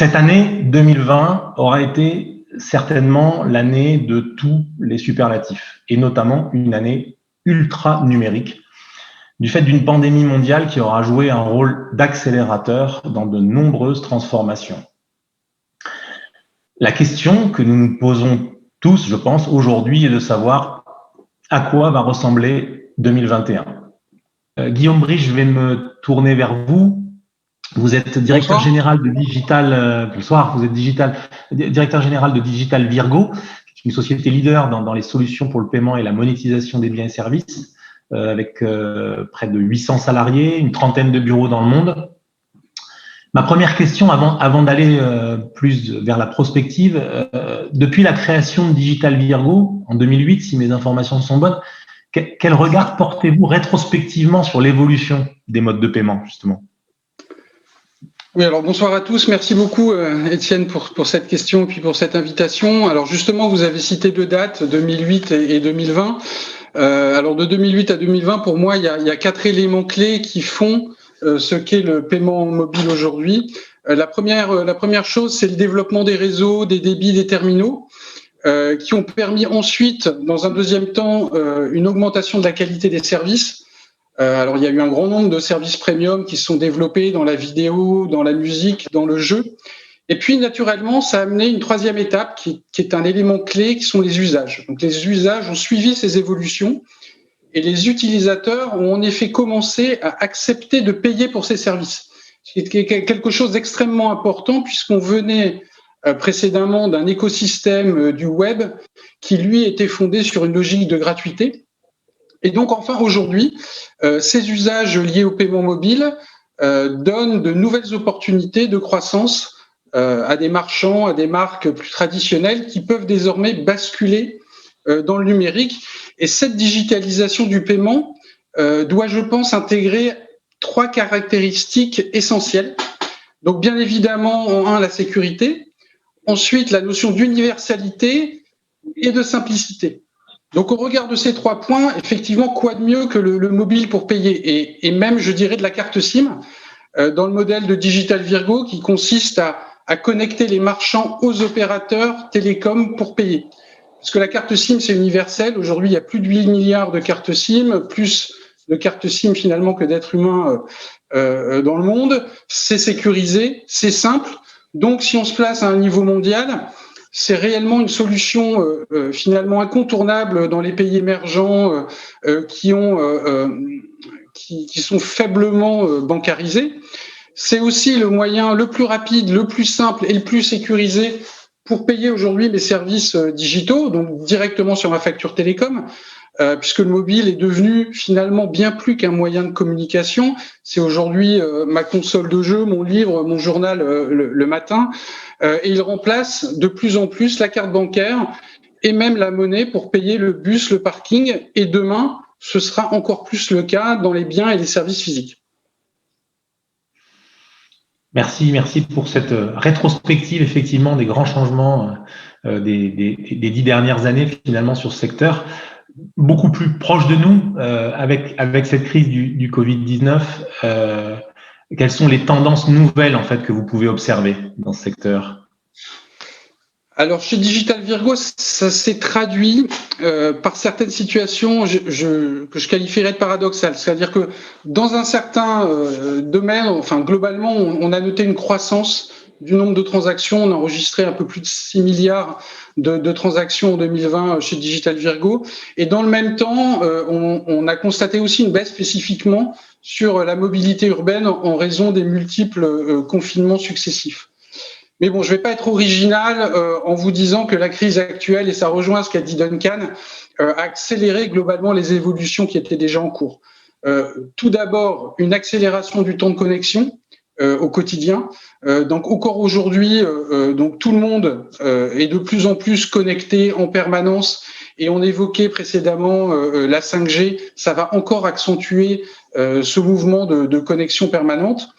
Cette année 2020 aura été certainement l'année de tous les superlatifs, et notamment une année ultra numérique, du fait d'une pandémie mondiale qui aura joué un rôle d'accélérateur dans de nombreuses transformations. La question que nous nous posons tous, je pense, aujourd'hui est de savoir à quoi va ressembler 2021. Guillaume Brie, je vais me tourner vers vous. Vous êtes directeur général de Digital. Bonsoir, vous êtes directeur général de Digital Virgo, qui est une société leader dans les solutions pour le paiement et la monétisation des biens et services, avec près de 800 salariés, une trentaine de bureaux dans le monde. Ma première question, avant d'aller plus vers la prospective, depuis la création de Digital Virgo en 2008, si mes informations sont bonnes, quel regard portez-vous rétrospectivement sur l'évolution des modes de paiement, justement ? Oui, alors bonsoir à tous. Merci beaucoup, Étienne, pour cette question et puis pour cette invitation. Alors justement, vous avez cité deux dates, 2008 et 2020. Alors de 2008 à 2020, pour moi, il y a 4 éléments clés qui font ce qu'est le paiement mobile aujourd'hui. La première chose, c'est le développement des réseaux, des débits, des terminaux, qui ont permis ensuite, dans un deuxième temps, une augmentation de la qualité des services. Alors, il y a eu un grand nombre de services premium qui se sont développés dans la vidéo, dans la musique, dans le jeu. Et puis, naturellement, ça a amené une troisième étape qui est un élément clé, qui sont les usages. Donc, les usages ont suivi ces évolutions et les utilisateurs ont en effet commencé à accepter de payer pour ces services. C'est quelque chose d'extrêmement important puisqu'on venait précédemment d'un écosystème du web qui, lui, était fondé sur une logique de gratuité. Et donc, enfin, aujourd'hui, ces usages liés au paiement mobile donnent de nouvelles opportunités de croissance à des marchands, à des marques plus traditionnelles qui peuvent désormais basculer dans le numérique. Et cette digitalisation du paiement doit, je pense, intégrer 3 caractéristiques essentielles. Donc, bien évidemment, en un, la sécurité. Ensuite, la notion d'universalité et de simplicité. Donc, au regard de ces 3 points, effectivement, quoi de mieux que le mobile pour payer et même, je dirais, de la carte SIM dans le modèle de Digital Virgo qui consiste à connecter les marchands aux opérateurs télécoms pour payer. Parce que la carte SIM, c'est universel. Aujourd'hui, il y a plus de 8 milliards de cartes SIM, plus de cartes SIM finalement que d'êtres humains dans le monde. C'est sécurisé, c'est simple. Donc, si on se place à un niveau mondial, c'est réellement une solution finalement incontournable dans les pays émergents qui sont faiblement bancarisés. C'est aussi le moyen le plus rapide, le plus simple et le plus sécurisé pour payer aujourd'hui mes services digitaux, donc directement sur ma facture télécom, puisque le mobile est devenu finalement bien plus qu'un moyen de communication. C'est aujourd'hui ma console de jeu, mon livre, mon journal le matin. Et il remplace de plus en plus la carte bancaire et même la monnaie pour payer le bus, le parking. Et demain, ce sera encore plus le cas dans les biens et les services physiques. Merci pour cette rétrospective, effectivement, des grands changements des 10 dernières années, finalement, sur ce secteur. Beaucoup plus proche de nous, avec cette crise du Covid-19, quelles sont les tendances nouvelles, en fait, que vous pouvez observer dans ce secteur ? Alors, chez Digital Virgo, ça s'est traduit par certaines situations que je qualifierais de paradoxales. C'est-à-dire que dans un certain domaine, enfin globalement, on a noté une croissance du nombre de transactions. On a enregistré un peu plus de 6 milliards de transactions en 2020 chez Digital Virgo. Et dans le même temps, on a constaté aussi une baisse spécifiquement sur la mobilité urbaine en raison des multiples confinements successifs. Mais bon, je ne vais pas être original en vous disant que la crise actuelle, et ça rejoint ce qu'a dit Duncan, a accéléré globalement les évolutions qui étaient déjà en cours. Tout d'abord, une accélération du temps de connexion au quotidien. Donc encore aujourd'hui, donc tout le monde est de plus en plus connecté en permanence. Et on évoquait précédemment la 5G, ça va encore accentuer ce mouvement de connexion permanente.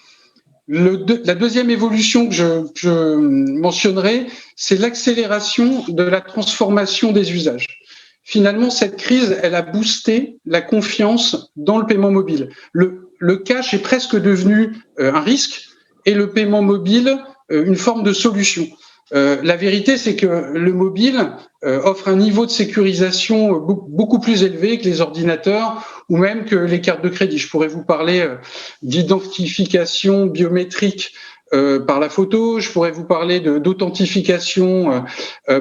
La deuxième évolution que je mentionnerai, c'est l'accélération de la transformation des usages. Finalement, cette crise, elle a boosté la confiance dans le paiement mobile. Le cash est presque devenu un risque et le paiement mobile une forme de solution. La vérité, c'est que le mobile offre un niveau de sécurisation beaucoup plus élevé que les ordinateurs ou même que les cartes de crédit. Je pourrais vous parler d'identification biométrique par la photo, je pourrais vous parler d'authentification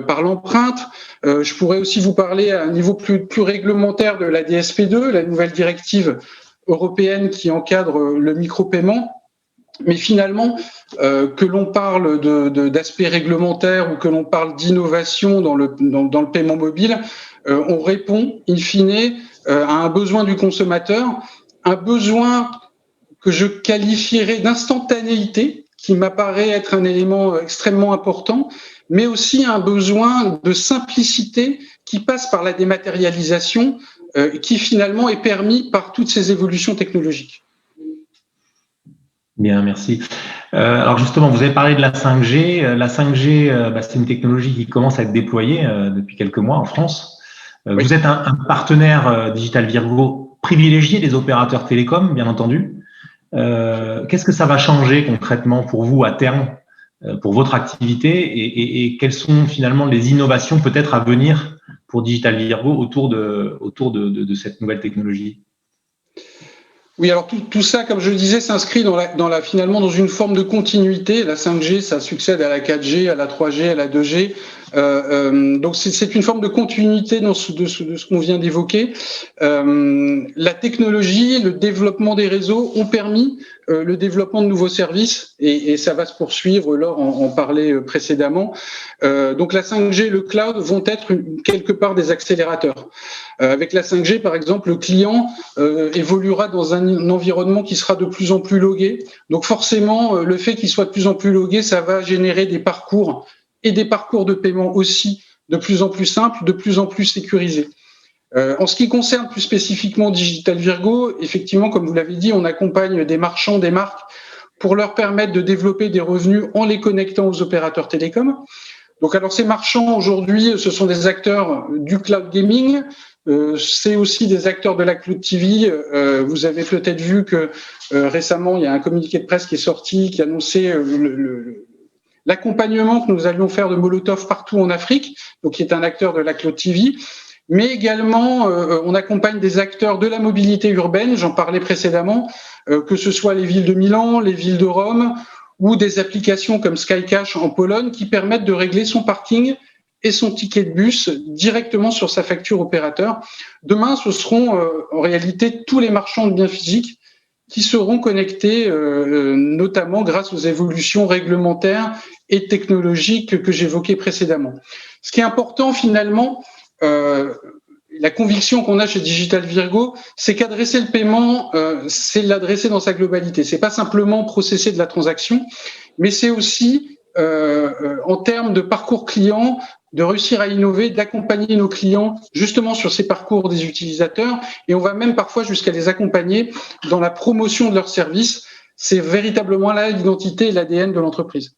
par l'empreinte, je pourrais aussi vous parler à un niveau plus réglementaire de la DSP2, la nouvelle directive européenne qui encadre le micro-paiement. Mais finalement, que l'on parle d'aspects réglementaires ou que l'on parle d'innovation dans le paiement mobile, on répond in fine à un besoin du consommateur, un besoin que je qualifierais d'instantanéité, qui m'apparaît être un élément extrêmement important, mais aussi un besoin de simplicité qui passe par la dématérialisation, qui finalement est permis par toutes ces évolutions technologiques. Bien, merci. Alors justement, vous avez parlé de la 5G. La 5G, c'est une technologie qui commence à être déployée depuis quelques mois en France. Oui. Vous êtes un partenaire Digital Virgo privilégié des opérateurs télécoms, bien entendu. Qu'est-ce que ça va changer concrètement pour vous à terme, pour votre activité et quelles sont finalement les innovations peut-être à venir pour Digital Virgo autour de cette nouvelle technologie? Oui, alors tout ça, comme je le disais, s'inscrit finalement dans une forme de continuité. La 5G, ça succède à la 4G, à la 3G, à la 2G. Donc c'est une forme de continuité de ce qu'on vient d'évoquer. La technologie, le développement des réseaux ont permis le développement de nouveaux services et ça va se poursuivre. Laure en parlait précédemment. Donc la 5G et le cloud vont être quelque part des accélérateurs. Avec la 5G, par exemple, le client évoluera dans un environnement qui sera de plus en plus logué. Donc forcément, le fait qu'il soit de plus en plus logué, ça va générer des parcours et des parcours de paiement aussi de plus en plus simples, de plus en plus sécurisés. En ce qui concerne plus spécifiquement Digital Virgo, effectivement, comme vous l'avez dit, on accompagne des marchands, des marques pour leur permettre de développer des revenus en les connectant aux opérateurs télécoms. Donc, alors ces marchands aujourd'hui, ce sont des acteurs du cloud gaming. C'est aussi des acteurs de la cloud TV. Vous avez peut-être vu que récemment, il y a un communiqué de presse qui est sorti, qui annonçait l'accompagnement que nous allions faire de Molotov partout en Afrique, donc qui est un acteur de la cloud TV. Mais également, on accompagne des acteurs de la mobilité urbaine, j'en parlais précédemment, que ce soit les villes de Milan, les villes de Rome, ou des applications comme Skycash en Pologne qui permettent de régler son parking et son ticket de bus directement sur sa facture opérateur. Demain, ce seront en réalité tous les marchands de biens physiques qui seront connectés, notamment grâce aux évolutions réglementaires et technologiques que j'évoquais précédemment. Ce qui est important finalement, la conviction qu'on a chez Digital Virgo, c'est qu'adresser le paiement, c'est l'adresser dans sa globalité. C'est pas simplement processer de la transaction, mais c'est aussi en termes de parcours client, de réussir à innover, d'accompagner nos clients justement sur ces parcours des utilisateurs, et on va même parfois jusqu'à les accompagner dans la promotion de leurs services. C'est véritablement là l'identité et l'ADN de l'entreprise.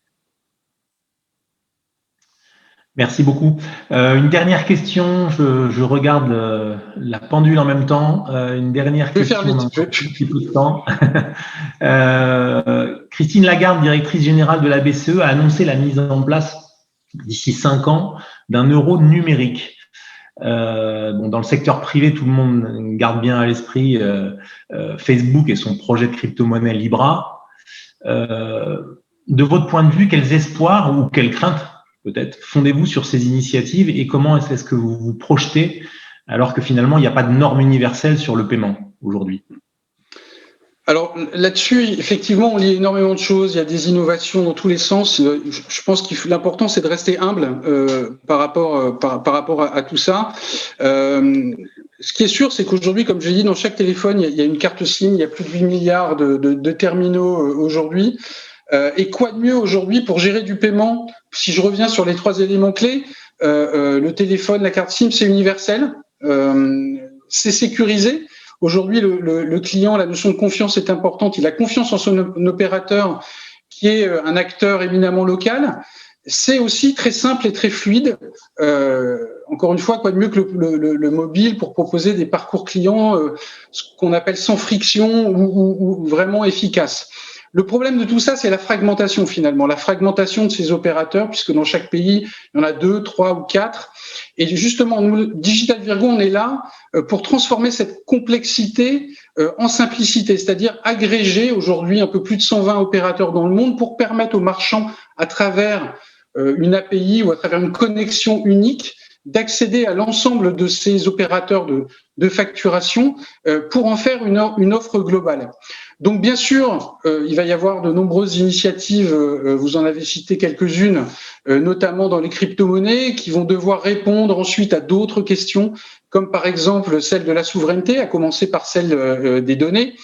Merci beaucoup. Une dernière question, je regarde la pendule en même temps. Une dernière question. Je vais faire vite. Un petit peu de temps. Christine Lagarde, directrice générale de la BCE, a annoncé la mise en place d'ici 5 ans d'un euro numérique. Dans le secteur privé, tout le monde garde bien à l'esprit Facebook et son projet de crypto-monnaie Libra. De votre point de vue, quels espoirs ou quelles craintes peut-être fondez-vous sur ces initiatives et comment est-ce que vous vous projetez alors que finalement il n'y a pas de norme universelle sur le paiement aujourd'hui? Alors là-dessus, effectivement, on lit énormément de choses. Il y a des innovations dans tous les sens. Je pense que l'important, c'est de rester humble par rapport à tout ça. Ce qui est sûr, c'est qu'aujourd'hui, comme je l'ai dit, dans chaque téléphone, il y a une carte SIM. Il y a plus de 8 milliards de terminaux aujourd'hui. Et quoi de mieux aujourd'hui pour gérer du paiement? Si je reviens sur les 3 éléments clés, le téléphone, la carte SIM, c'est universel, c'est sécurisé. Aujourd'hui, le client, la notion de confiance est importante. Il a confiance en son opérateur qui est un acteur éminemment local. C'est aussi très simple et très fluide. Encore une fois, quoi de mieux que le mobile pour proposer des parcours clients, ce qu'on appelle sans friction ou vraiment efficaces. Le problème de tout ça, c'est la fragmentation finalement, la fragmentation de ces opérateurs, puisque dans chaque pays, il y en a 2, 3 ou 4. Et justement, nous, Digital Virgo, on est là pour transformer cette complexité en simplicité, c'est-à-dire agréger aujourd'hui un peu plus de 120 opérateurs dans le monde pour permettre aux marchands, à travers une API ou à travers une connexion unique, d'accéder à l'ensemble de ces opérateurs de facturation pour en faire une offre globale. Donc bien sûr, il va y avoir de nombreuses initiatives, vous en avez cité quelques-unes, notamment dans les crypto-monnaies, qui vont devoir répondre ensuite à d'autres questions, comme par exemple celle de la souveraineté, à commencer par celle des données.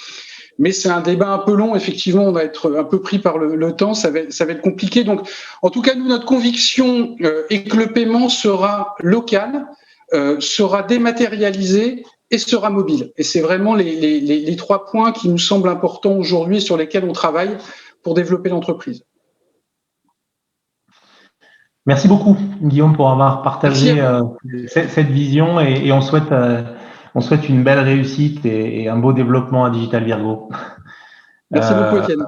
Mais c'est un débat un peu long, effectivement, on va être un peu pris par le temps, ça va être compliqué. Donc, en tout cas, nous, notre conviction est que le paiement sera local, sera dématérialisé et sera mobile. Et c'est vraiment les 3 points qui nous semblent importants aujourd'hui sur lesquels on travaille pour développer l'entreprise. Merci beaucoup, Guillaume, pour avoir partagé cette vision et on souhaite une belle réussite et un beau développement à Digital Virgo. Merci beaucoup, Étienne.